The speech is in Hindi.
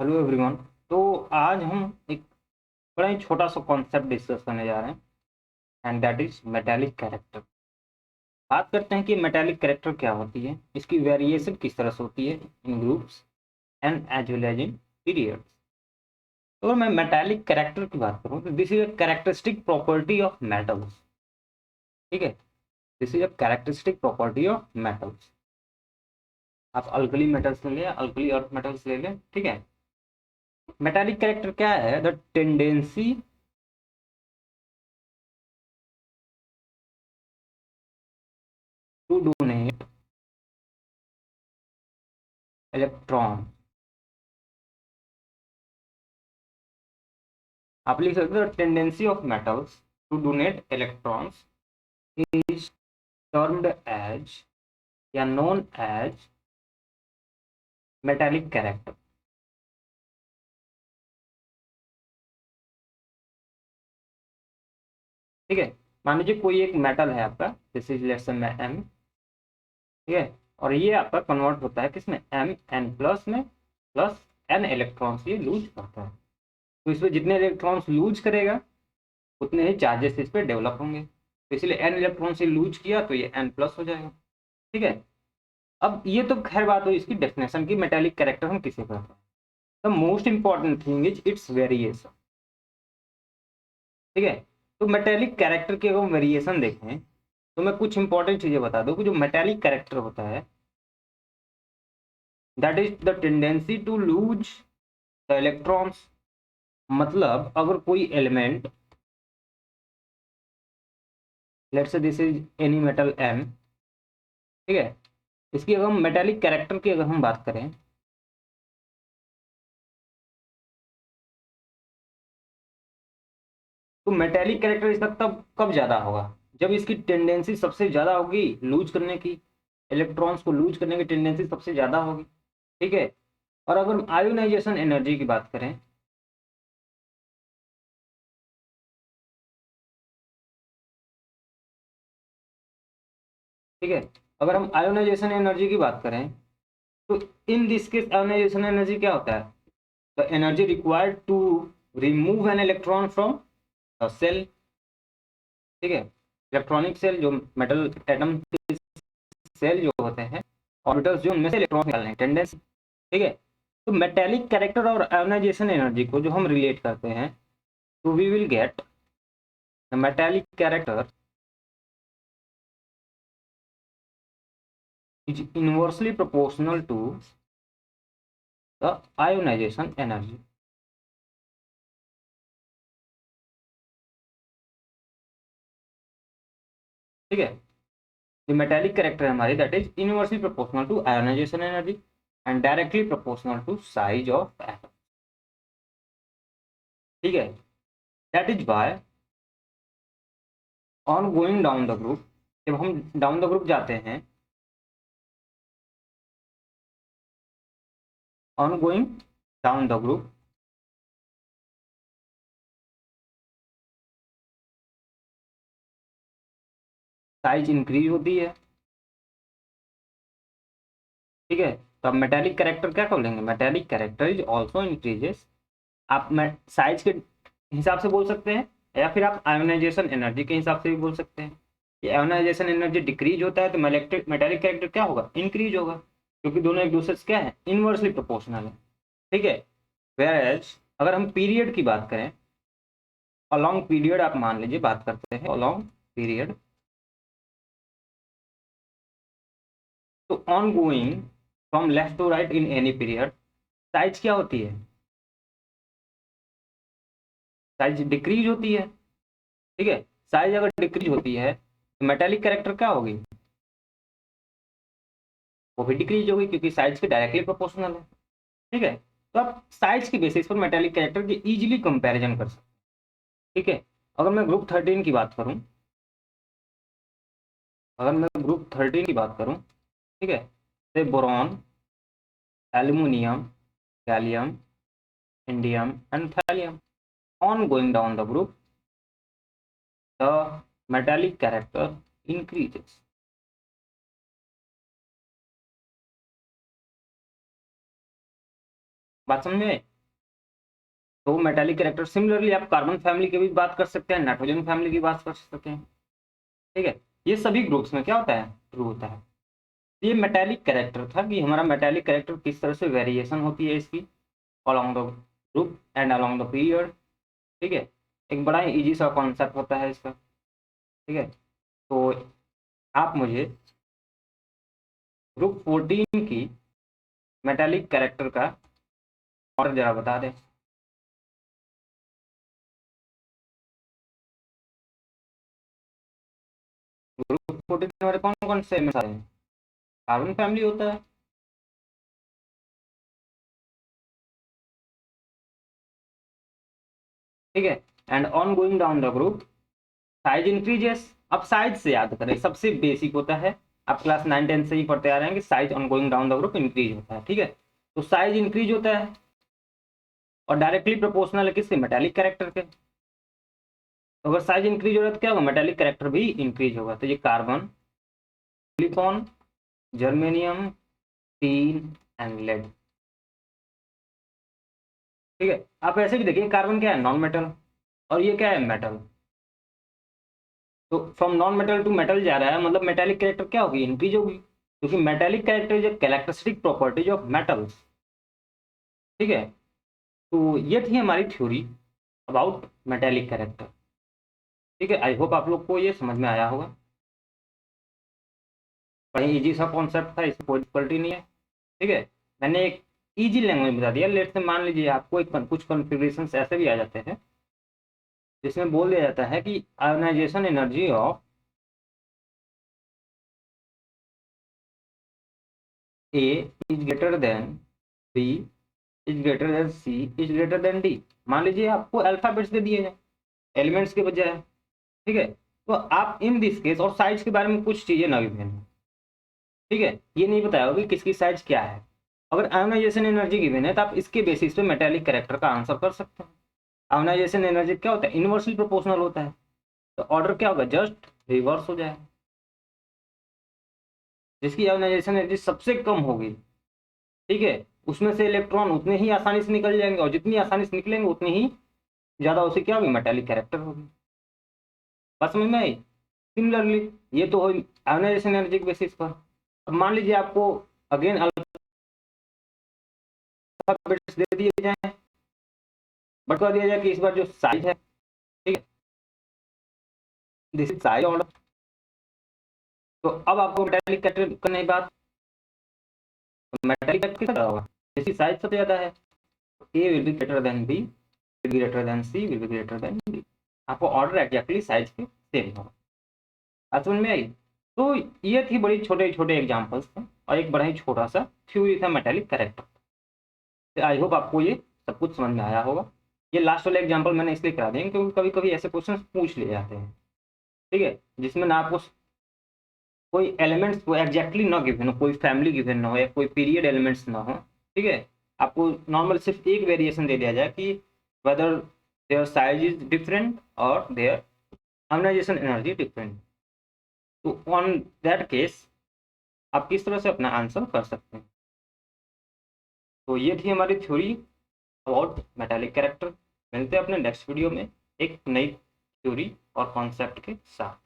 Hello everyone. तो आज हम एक बड़ा ही छोटा सा कॉन्सेप्ट डिस्कस करने जा रहे हैं and that is metallic character. बात करते हैं कि मेटालिक कैरेक्टर क्या होती है, इसकी वेरिएशन किस तरह से होती है in groups and as well as in periods. तो अगर मैं मेटालिक कैरेक्टर की बात करूं तो this is a characteristic property of metals. ठीक है, this is a characteristic property of metals. आप अल्कली मेटल्स ले लें, अल्कली अर्थ मेटल्स ले लें, ठीक है। मेटालिक कैरेक्टर क्या है? The tendency to donate electron. आप लिख सकते हो tendency of metals to donate electrons is termed as या नोन एज मेटालिक कैरेक्टर। ठीक है, मान लीजिए कोई एक मेटल है आपका, this is let's say M. ठीक है, और ये आपका कन्वर्ट होता है किसमें? एम एन प्लस में, प्लस एन इलेक्ट्रॉन्स ये लूज करता है। तो इसमें जितने इलेक्ट्रॉन्स लूज करेगा उतने ही चार्जेस इस पर डेवलप होंगे, तो इसलिए एन इलेक्ट्रॉन से लूज किया तो ये एन प्लस हो जाएगा। ठीक है, अब ये तो खैर बात हुई इसकी डेफिनेशन की, मेटालिक कैरेक्टर हम किसे कहते हैं। The most important thing is it's variation. ठीक है, तो मेटेलिक कैरेक्टर के अगर हम वेरिएशन देखें तो मैं कुछ इंपॉर्टेंट चीजें बता दूं कि जो मेटेलिक कैरेक्टर होता है that is the tendency to lose the electrons. मतलब अगर कोई element, let's say this is any metal M, ठीक है, इसकी अगर हम मेटेलिक कैरेक्टर की अगर हम बात करें तो मेटेलिक कैरेक्टर इसका तब कब ज्यादा होगा जब इसकी टेंडेंसी सबसे ज्यादा होगी लूज करने की, इलेक्ट्रॉन्स को लूज करने की टेंडेंसी सबसे ज्यादा होगी। ठीक है, और अगर हम आयोनाइजेशन एनर्जी की बात करें, ठीक है, अगर हम आयोनाइजेशन एनर्जी की बात करें तो in this case ionisation energy क्या होता है? The energy required to remove an electron from the shell. ठीक है, इलेक्ट्रॉनिक सेल जो मेटल एटम के सेल जो होते हैं, ऑर्बिटल्स जो उनमें से इलेक्ट्रॉन निकालने हैं टेंडेंसी। ठीक है, तो मेटेलिक कैरेक्टर और आयोनाइजेशन एनर्जी को जो हम रिलेट करते हैं तो we will get the metallic character is inversely proportional to the ionisation energy. ठीक है, द मेटेलिक कैरेक्टर हमारी that is inversely proportional to ionisation energy and directly proportional to size of atom. ठीक है, that is by on going down the group, जब हम डाउन द ग्रुप जाते हैं, on going down the group size increase होती है। ठीक है, तो अब मेटेलिक कैरेक्टर क्या कर लेंगे? Metallic character is also increases. आप साइज के हिसाब से बोल सकते हैं या फिर आप आयोनाइजेशन एनर्जी के हिसाब से भी बोल सकते हैं। ये आयोनाइजेशन एनर्जी डिक्रीज होता है तो मेटेलिक कैरेक्टर क्या होगा? इंक्रीज होगा, क्योंकि दोनों एक दूसरे से क्या है? इनवर्सली प्रोपोर्शनल है। ठीक है, वेयरएज अगर हम पीरियड की बात करें, अलॉन्ग पीरियड आप मान लीजिए बात करते हैं अलॉन्ग पीरियड, तो on going from left to right in any period size क्या होती है? साइज डिक्रीज होती है। ठीक है, साइज अगर डिक्रीज होती है तो मेटेलिक कैरेक्टर क्या होगी? वो भी डिक्रीज होगी क्योंकि साइज के डायरेक्टली प्रोपोर्शनल है। ठीक है, तो आप साइज के बेसिस पर मेटेलिक कैरेक्टर की इजीली कंपैरिजन कर सकते हैं। ठीक है, अगर मैं ग्रुप 13 की बात करूं, अगर मैं ग्रुप 13 की बात करूं, ठीक है, से boron, aluminium, gallium, indium and thallium, on going down the group the metallic character increases। बात समझ में? तो मेटालिक कैरेक्टर सिमिलरली आप कार्बन फैमिली की भी बात कर सकते हैं, नाइट्रोजन फैमिली की बात कर सकते हैं, ठीक है। ये सभी ग्रुप्स में क्या होता है, ट्रू होता है। ये मेटालिक कैरेक्टर था कि हमारा मेटालिक कैरेक्टर किस तरह से वेरिएशन होती है इसकी along the group and along the period, ठीक है। एक बड़ा ही इजी सा कॉन्सेप्ट होता है इसका, ठीक है। तो आप मुझे ग्रुप 14 की मेटालिक कैरेक्टर का ऑर्डर जरा बता दें। ग्रुप 14 में हमारे कौन कौन से एलिमेंट्स आते हैं, कार्बन फैमिली होता है, ठीक है। And on going down the group size increases. अब साइज से याद करें, सबसे बेसिक होता है, आप क्लास 9-10 से ही पढ़ते आ रहे हैं कि size on going down the group increase होता है, ठीक है। तो साइज इंक्रीज होता है और डायरेक्टली प्रोपोर्शनल है किसके, मेटालिक कैरेक्टर के। तो अगर साइज इंक्रीज हो रहा है तो क्या होगा, मेटालिक कैरेक्टर भी इंक्रीज होगा। तो ये carbon, silicon, germanium, tin and lead, ठीक है। आप ऐसे भी देखिए, कार्बन क्या है, नॉन मेटल, और ये क्या है, मेटल। तो from non metal to metal जा रहा है, मतलब मेटालिक कैरेक्टर क्या होगी, इंक्रीज होगी, क्योंकि metallic character is characteristic properties of metals, ठीक है। तो ये थी हमारी थ्योरी अबाउट मेटालिक कैरेक्टर, ठीक है। आई होप आप लोग को ये समझ में आया होगा। बड़ी इजी सा कॉन्सेप्ट था, इसमें कोई डिफिकल्टी नहीं है, ठीक है। मैंने एक इजी लैंग्वेज बता दिया। लेट से मान लीजिए आपको एक कुछ कॉन्फ़िगरेशन ऐसे भी आ जाते हैं जिसमें बोल दिया जाता है कि ionisation energy of A is greater than B is greater than C is greater than D. मान लीजिए आपको अल्फाबेट्स दे दिए जाए एलिमेंट्स के बजाय, ठीक है। तो आप इन दिस केस और साइज के बारे में कुछ चीजें ना गिवन, ठीक है, ये नहीं बताया होगा कि किसकी साइज क्या है। अगर आयोनाइजेशन एनर्जी गिवन है तो आप इसके बेसिस पे मेटालिक कैरेक्टर का आंसर कर सकते हैं। आयोनाइजेशन एनर्जी क्या होता है, इनवर्सली प्रोपोर्शनल होता है, तो ऑर्डर क्या होगा, जस्ट रिवर्स हो जाएगा। जिसकी आयोनाइजेशन एनर्जी सबसे कम होगी, ठीक है, उसमें से इलेक्ट्रॉन उतने ही आसानी से निकल जाएंगे, और जितनी आसानी से निकलेंगे उतनी ही ज्यादा उसे क्या होगी, मेटालिक कैरेक्टर होगी। बस समझ में आई। सिमिलरली ये तो हुई आयोनाइजेशन एनर्जी के बेसिस पर। अब मान लीजिए आपको अगेन अल्फाबेट्स दे दिए जाए, बता दिया जाए कि इस बार जो साइज है, ठीक है, दिस इज साइज ऑर्डर। तो अब आपको मेटालिक कैरेक्टर करने की बात, मेटालिक कैरेक्टर कितना होगा, जिसकी साइज सबसे ज्यादा है, A will be greater than B will be greater than C will be greater than D. आपको ऑर्डर एग्जैक्टली साइज के सेम होगा। बात समझ में आई। तो ये थी बड़ी छोटे छोटे एग्जांपल्स थे और एक बड़ा ही छोटा सा थ्योरी था मेटालिक कैरेक्टर। आई होप आपको ये सब कुछ समझ में आया होगा। ये लास्ट वाला एग्जांपल मैंने इसलिए करा दिया क्योंकि कभी कभी ऐसे क्वेश्चन पूछ लिए जाते हैं, ठीक है, जिसमें ना आपको कोई एलिमेंट्स को एग्जैक्टली ना गिवन हो, कोई फैमिली गिवन ना हो या कोई पीरियड एलिमेंट्स ना हो, ठीक है। आपको नॉर्मल सिर्फ एक वेरिएशन दे दिया जाए कि whether their size is different और देयर आयोनाइजेशन एनर्जी डिफरेंट। तो ऑन दैट केस आप किस तरह से अपना आंसर कर सकते हैं। तो ये थी हमारी थ्योरी अबाउट मेटालिक कैरेक्टर। मिलते हैं अपने नेक्स्ट वीडियो में एक नई थ्योरी और कॉन्सेप्ट के साथ।